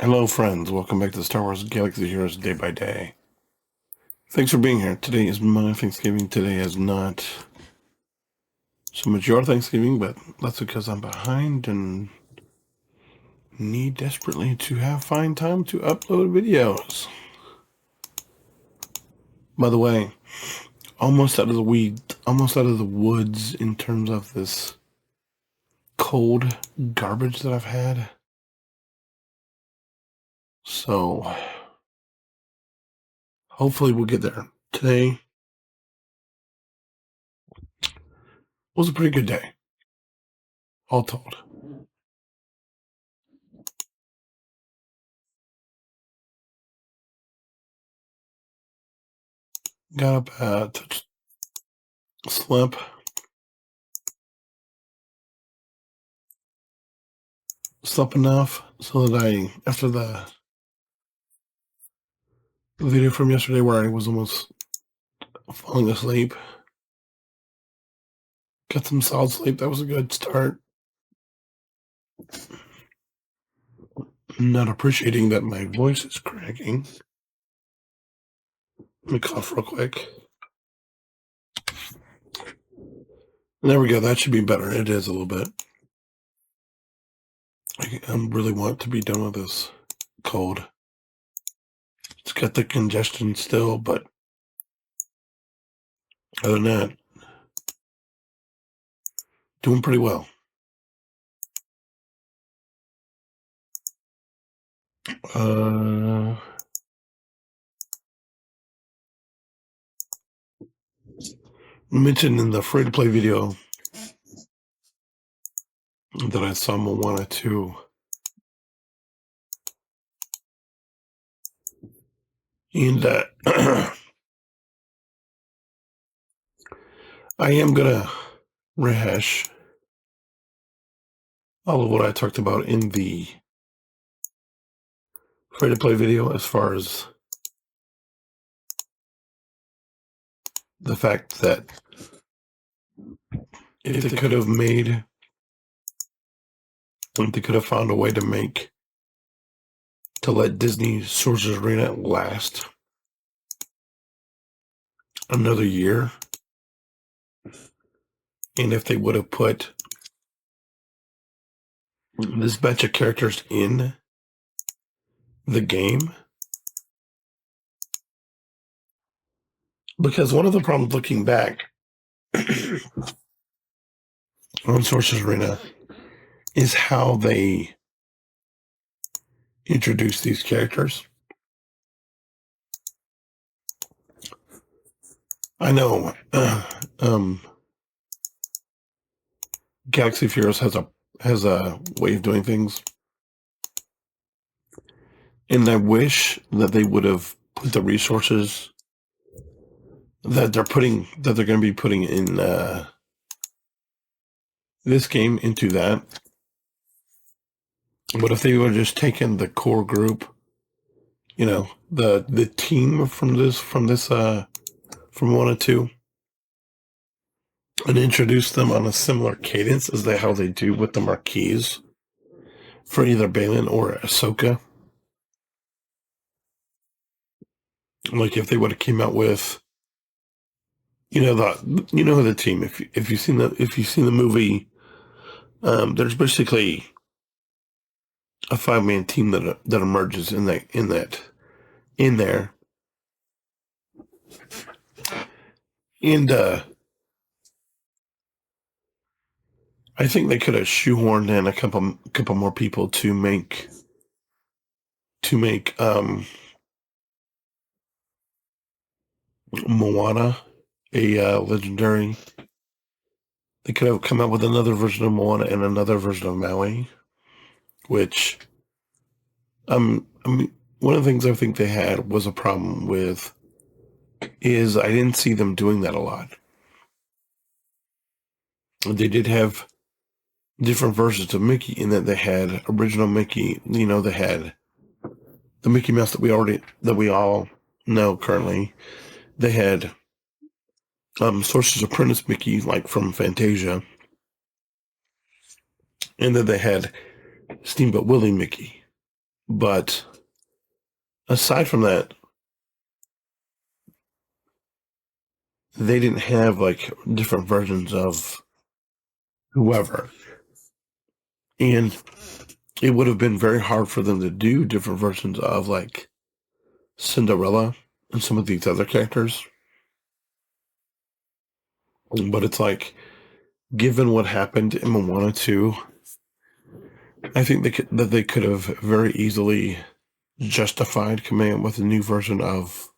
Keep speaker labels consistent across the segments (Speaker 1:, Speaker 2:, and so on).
Speaker 1: Hello, friends. Welcome back to Star Wars Galaxy Heroes Day by Day. Thanks for being here. Today is my Thanksgiving. Today is not so much your Thanksgiving, but that's because I'm behind and need desperately to find time to upload videos. By the way, almost out of the woods in terms of this cold garbage that I've had. So, hopefully we'll get there. Today was a pretty good day, all told. Got up at slept enough so that after the video from yesterday where I was almost falling asleep, got some solid sleep. That was a good start. I'm not appreciating that my voice is cracking. Let me cough real quick. There we go. That should be better. It is a little bit. I really want to be done with this cold. It's got the congestion still, but other than that, doing pretty well. Mentioned in the free-to-play video that I saw Moana 2. And I am going to rehash all of what I talked about in the free-to-play video as far as the fact that if they could have found a way to let Disney Sorcerer's Arena last another year, and if they would have put this batch of characters in the game, because one of the problems looking back on Sorcerer's Arena is how they introduce these characters. I know Galaxy of Heroes has a way of doing things, and I wish that they would have put the resources that they're going to be putting in this game into that. But if they would have just taken the core group, the team from 1 and 2, and introduce them on a similar cadence as how they do with the marquees for either Balin or Ahsoka. Like if they would have came out with, the team. If you've seen the movie, there's basically a 5-man team that emerges in there. And I think they could have shoehorned in a couple more people to make Moana a legendary. They could have come out with another version of Moana and another version of Maui, which I mean, one of the things I think they had was a problem with is I didn't see them doing that a lot. They did have different versions of Mickey in that they had original Mickey. They had the Mickey Mouse that we all know currently. They had Sorcerer's Apprentice Mickey, like from Fantasia, and then they had Steamboat Willie Mickey. But aside from that, they didn't have like different versions of whoever. And it would have been very hard for them to do different versions of like Cinderella and some of these other characters. But it's like, given what happened in Moana 2, I think that they could have very easily justified coming up with a new version of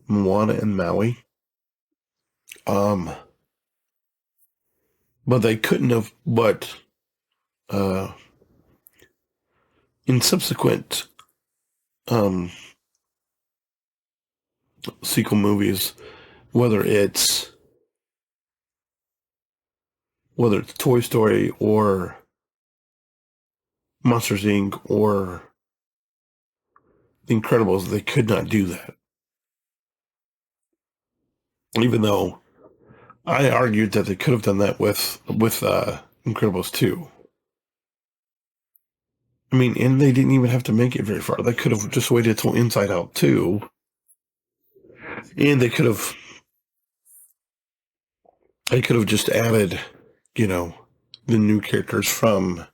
Speaker 1: Moana and Maui. Um, but they couldn't have. But uh, in subsequent um, sequel movies, whether it's Toy Story or Monsters Inc. or The Incredibles, they could not do that. Even though I argued that they could have done that with Incredibles 2. I mean, and they didn't even have to make it very far. They could have just waited till Inside Out 2, and they could have just added, you know, the new characters from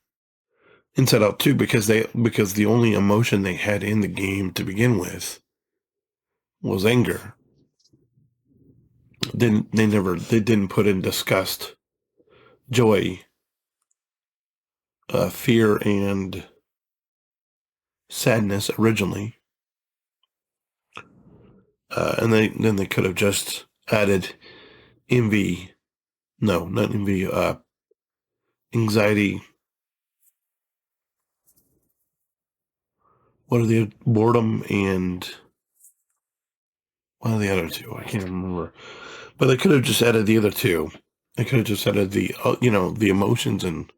Speaker 1: Inside Out 2 because the only emotion they had in the game to begin with was anger. They didn't put in disgust, joy, fear, and sadness originally. And they could have just added envy. No, not envy. Anxiety. What are the boredom and one of the other two? I can't remember. But they could have just added the other two. They could have just added the the emotions and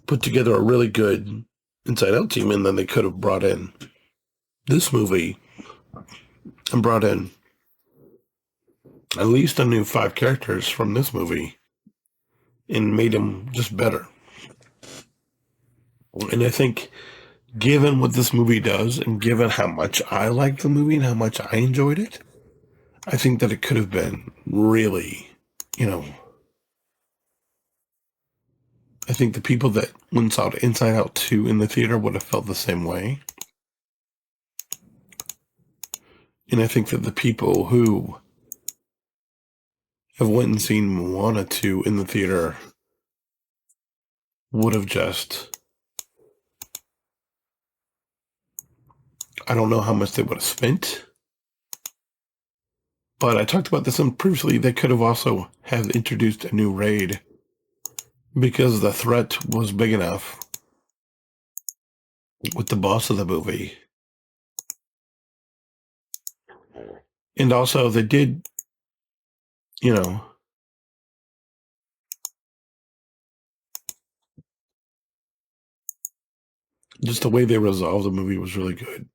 Speaker 1: put together a really good Inside Out team, and then they could have brought in this movie and brought in at least a new 5 characters from this movie and made them just better. And I think, given what this movie does and given how much I liked the movie and how much I enjoyed it, I think that it could have been really, I think the people that went saw Inside Out 2 in the theater would have felt the same way. And I think that the people who have went and seen Moana 2 in the theater would have just, I don't know how much they would have spent. But I talked about this previously. They could have also have introduced a new raid because the threat was big enough with the boss of the movie. And also they did, just the way they resolved the movie was really good,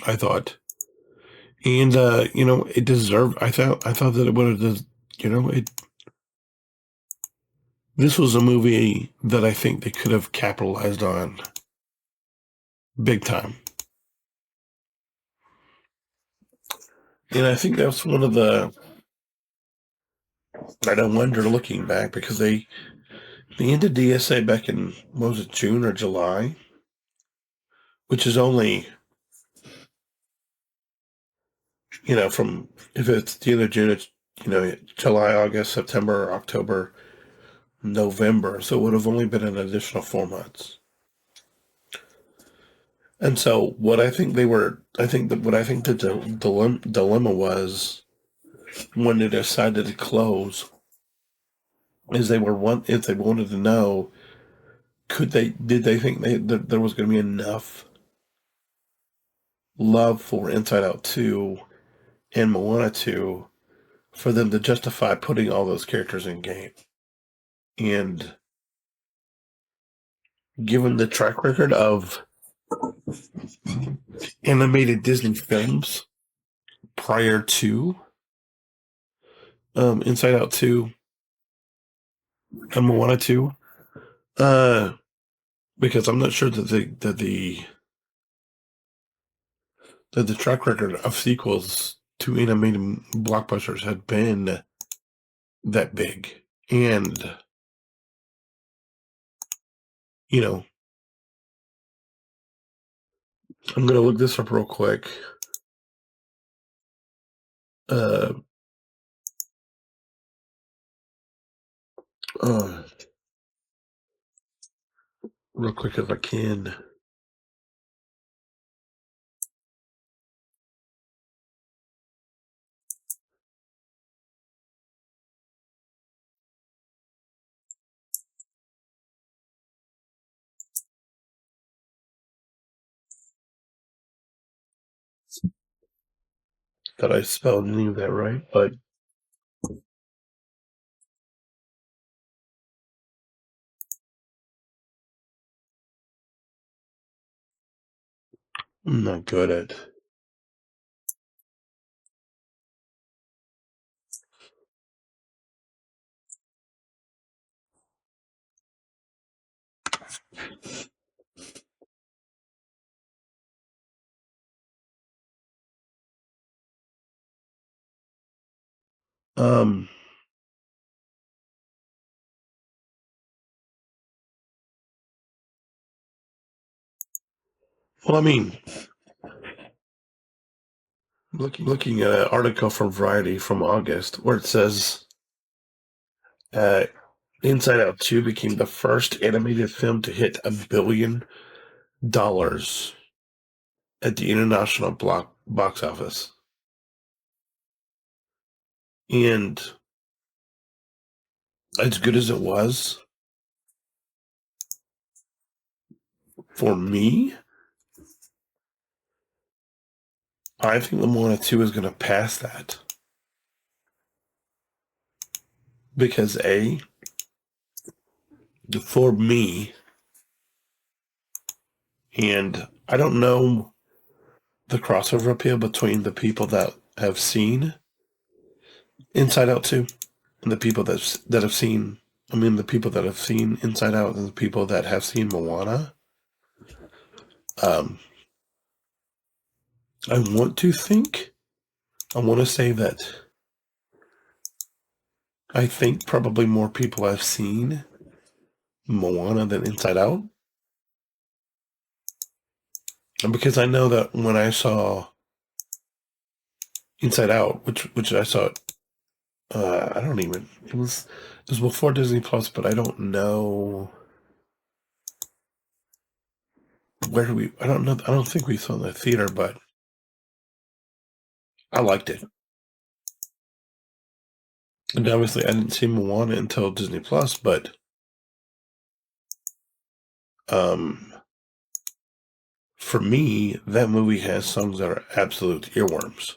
Speaker 1: I thought. And it deserved. I thought that it would have. This was a movie that I think they could have capitalized on big time. And I think that's one of the. I don't wonder looking back because they ended DSA back in, what was it, June or July, which is only, from, if it's the end of June, it's July, August, September, October, November, so it would have only been an additional 4 months. And so what I think the dilemma was when they decided to close is if they wanted to know, did they think that there was going to be enough love for Inside Out 2 and Moana 2 for them to justify putting all those characters in game. And given the track record of animated Disney films prior to Inside Out 2 and Moana 2, because I'm not sure that the track record of sequels to animated blockbusters had been that big. And, you know, I'm going to look this up real quick. Uh, uh, Real quick if I can. That I spelled any of that right, but I'm not good at. Um, well, I mean, looking at an article from Variety from August where it says uh, Inside Out 2 became the first animated film to hit $1 billion at the international box office. And as good as it was, for me, I think Moana 2 is going to pass that. Because for me, and I don't know the crossover appeal between the people that have seen Inside Out 2 and the people that have seen, I mean, the people that have seen Inside Out and the people that have seen Moana. Um, I want to say that I think probably more people have seen Moana than Inside Out. And because I know that when I saw Inside Out, which I saw it, I don't even, it was before Disney Plus, but I don't know I don't know, I don't think we saw it in the theater, but I liked it. And obviously I didn't see Moana until Disney Plus, but um, for me, that movie has songs that are absolute earworms.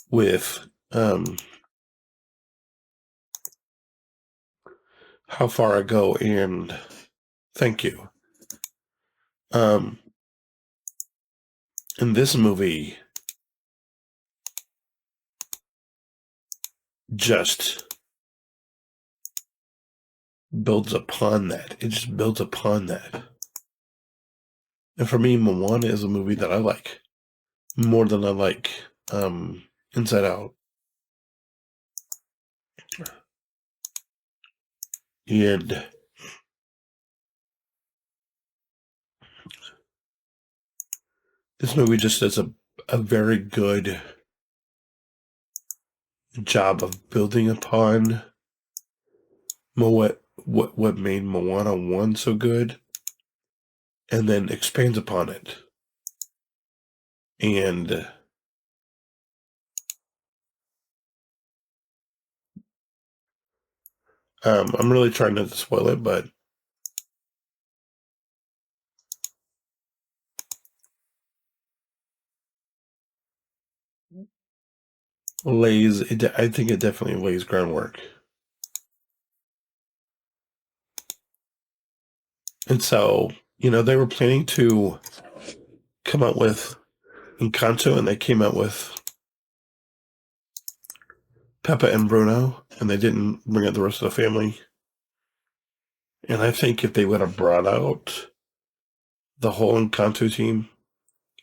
Speaker 1: With How Far I Go and Thank You. Um, and this movie just builds upon that. It just builds upon that. And for me, Moana is a movie that I like more than I like Inside Out. And this movie just does a very good job of building upon what made Moana 1 so good, and then expands upon it. And I'm really trying not to spoil it, but I think it definitely lays groundwork. And so, they were planning to come out with Encanto, and they came out with Peppa and Bruno, and they didn't bring out the rest of the family. And I think if they would have brought out the whole Encanto team,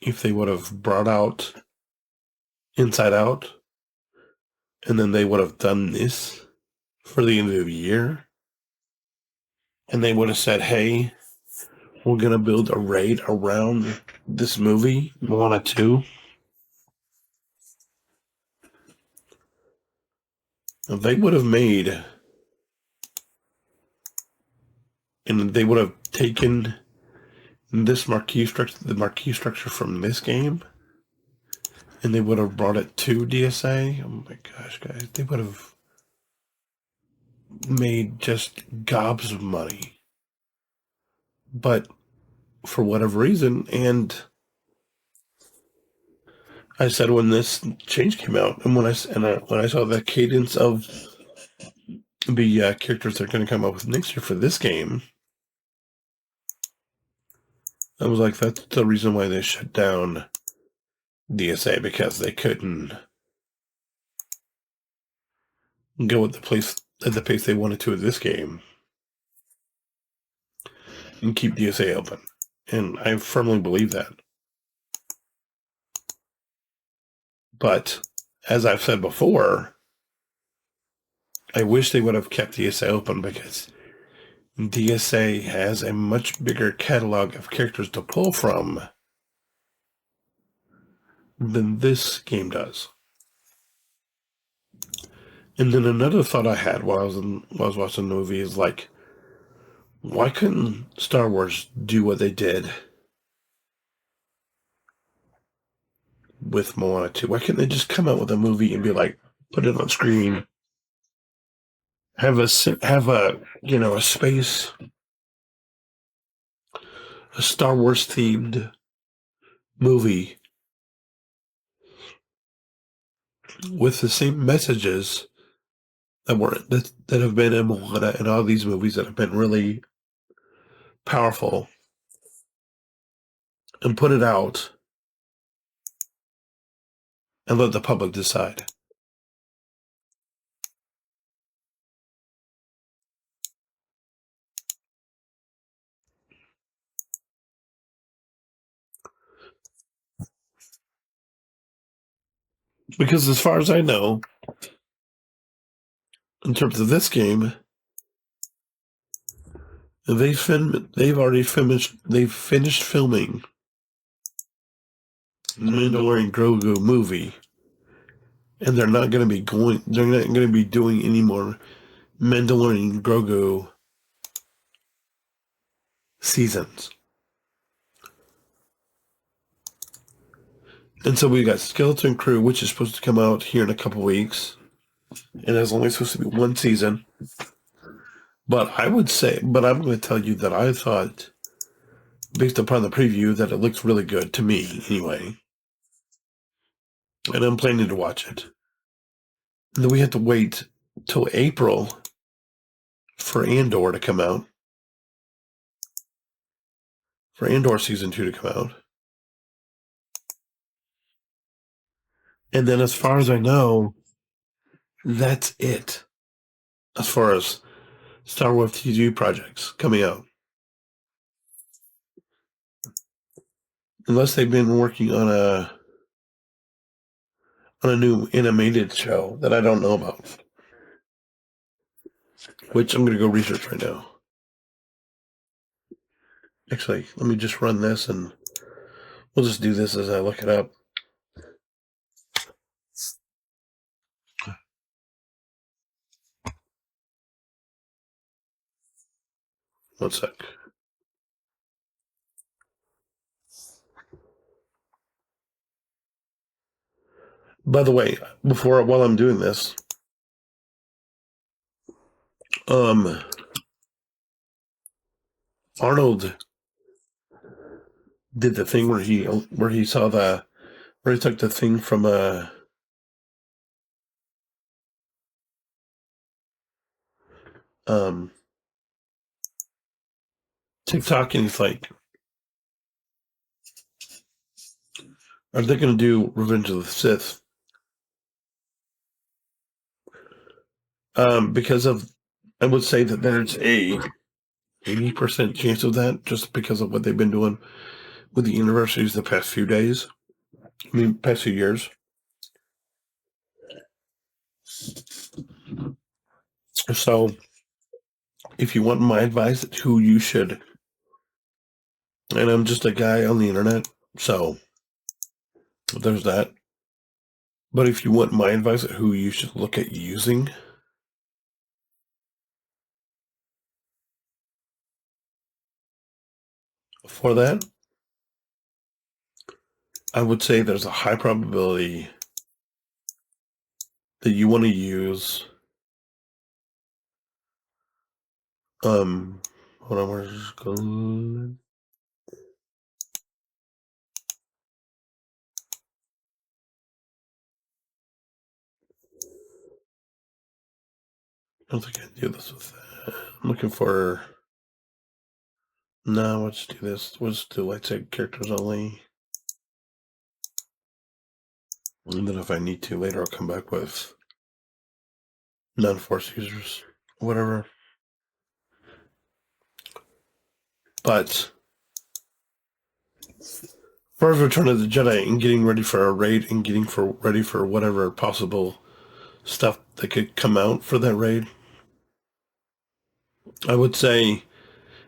Speaker 1: if they would have brought out Inside Out, and then they would have done this for the end of the year, and they would have said, hey, we're going to build a raid around this movie, Moana 2. They would have made, and they would have taken this marquee structure, the marquee structure from this game, and they would have brought it to DSA. Oh my gosh, guys, they would have made just gobs of money. But for whatever reason, and I said when this change came out, and when I saw the cadence of the characters they're going to come up with next year for this game, I was like, that's the reason why they shut down DSA, because they couldn't go at the pace they wanted to with this game and keep DSA open. And I firmly believe that. But as I've said before, I wish they would have kept DSA open, because DSA has a much bigger catalog of characters to pull from than this game does. And then another thought I had while I was watching the movie is like, why couldn't Star Wars do what they did with Moana 2? Why couldn't they just come out with a movie and be like, put it on screen, have a space, a Star Wars themed movie with the same messages that have been in Moana and all these movies that have been really powerful, and put it out and let the public decide. Because as far as I know, in terms of this game, they've finished filming the Mandalorian Grogu movie, and they're not going to be doing any more Mandalorian Grogu seasons. And so we got Skeleton Crew, which is supposed to come out here in a couple weeks, and it's only supposed to be one season. But I'm going to tell you that I thought, based upon the preview, that it looks really good to me, anyway. And I'm planning to watch it. And then we have to wait till April for Andor to come out. For Andor Season 2 to come out. And then as far as I know, that's it. As far as Star Wars TV projects coming out. Unless they've been working on a new animated show that I don't know about. Which I'm going to go research right now. Actually, let me just run this and we'll just do this as I look it up. One sec. By the way, while I'm doing this, Arnold did the thing where he took the thing from TikTok, and he's like, are they going to do Revenge of the Sith Because of, I would say that there's a 80% chance of that, just because of what they've been doing with the universities the past few days. I mean, past few years. So, if you want my advice, who you should, and I'm just a guy on the internet, so there's that. But if you want my advice, who you should look at using for that, I would say there's a high probability that you want to use. Hold on, where's this going? I don't think I can do this with that. I'm looking for. No, let's do this. Let's do lightsaber characters only. And then if I need to later, I'll come back with non-force users, whatever. But for Return of the Jedi and getting ready for a raid and getting ready for whatever possible stuff that could come out for that raid, I would say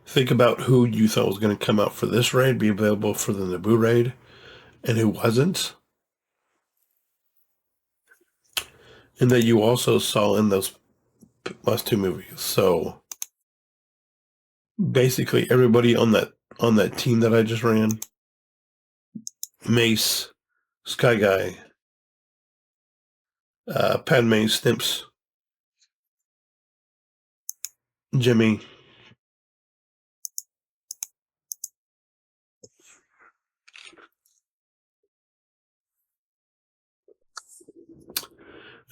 Speaker 1: think about who you thought was going to come out for this raid, be available for the Naboo raid, and who wasn't. And that you also saw in those last two movies. So basically everybody on that team that I just ran, Mace, Sky Guy, Padme, Snips, Jimmy.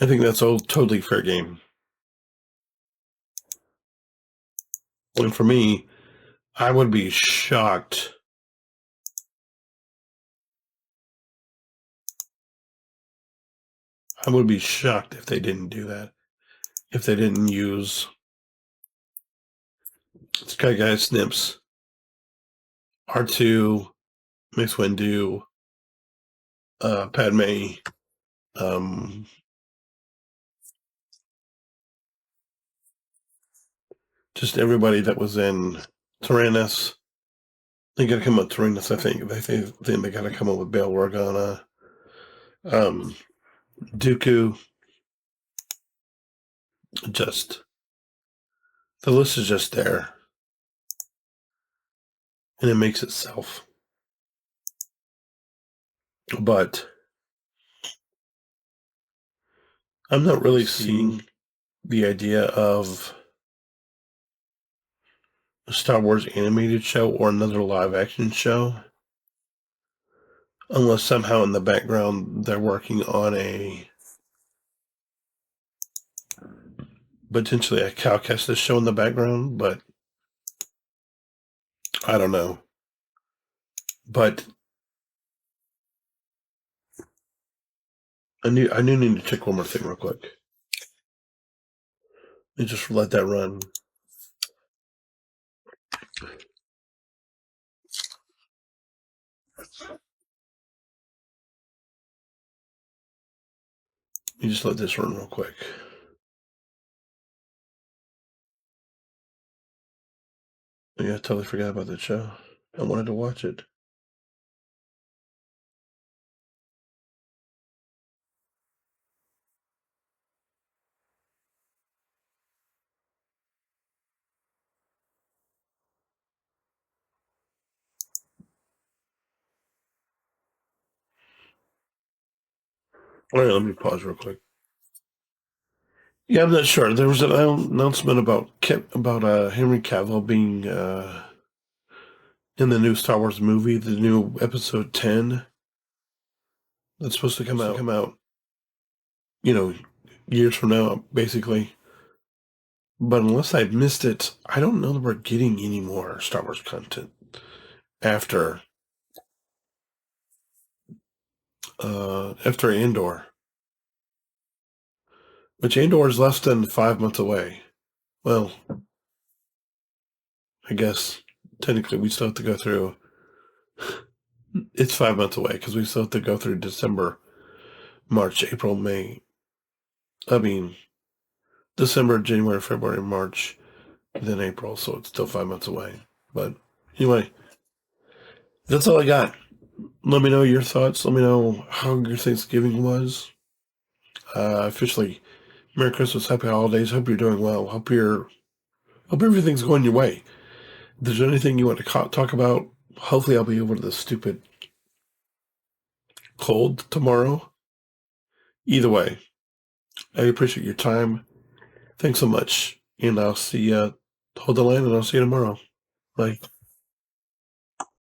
Speaker 1: I think that's all totally fair game. And for me, I would be shocked. I would be shocked if they didn't do that. If they didn't use Sky Guy, Snips, R2, Mace Windu, Padme, um, just everybody that was in Tyrannus. They got to come up with Tyrannus, I think. Then they got to come up with Bail Organa, Dooku. Just the list is just there, and it makes itself. But I'm not really seeing the idea of a Star Wars animated show or another live action show, unless somehow in the background they're working on potentially a Cal Kestis show in the background, but I don't know. But I need to check one more thing real quick. You just let that run. You just let this run real quick. Yeah, I totally forgot about that show. I wanted to watch it. All right, let me pause real quick. Yeah, I'm not sure. There was an announcement about Henry Cavill being in the new Star Wars movie, the new Episode 10 that's supposed to come out, years from now, basically. But unless I missed it, I don't know that we're getting any more Star Wars content after Andor. which Andor is less than 5 months away. Well, I guess technically we still have to go through. It's 5 months away because we still have to go through December, March, April, May. I mean, December, January, February, March, then April. So it's still 5 months away. But anyway, that's all I got. Let me know your thoughts. Let me know how your Thanksgiving was. Officially, Merry Christmas, Happy Holidays. Hope you're doing well. Hope everything's going your way. If there's anything you want to talk about, hopefully I'll be over this stupid cold tomorrow. Either way, I appreciate your time. Thanks so much. And I'll see you. Hold the line and I'll see you tomorrow. Bye.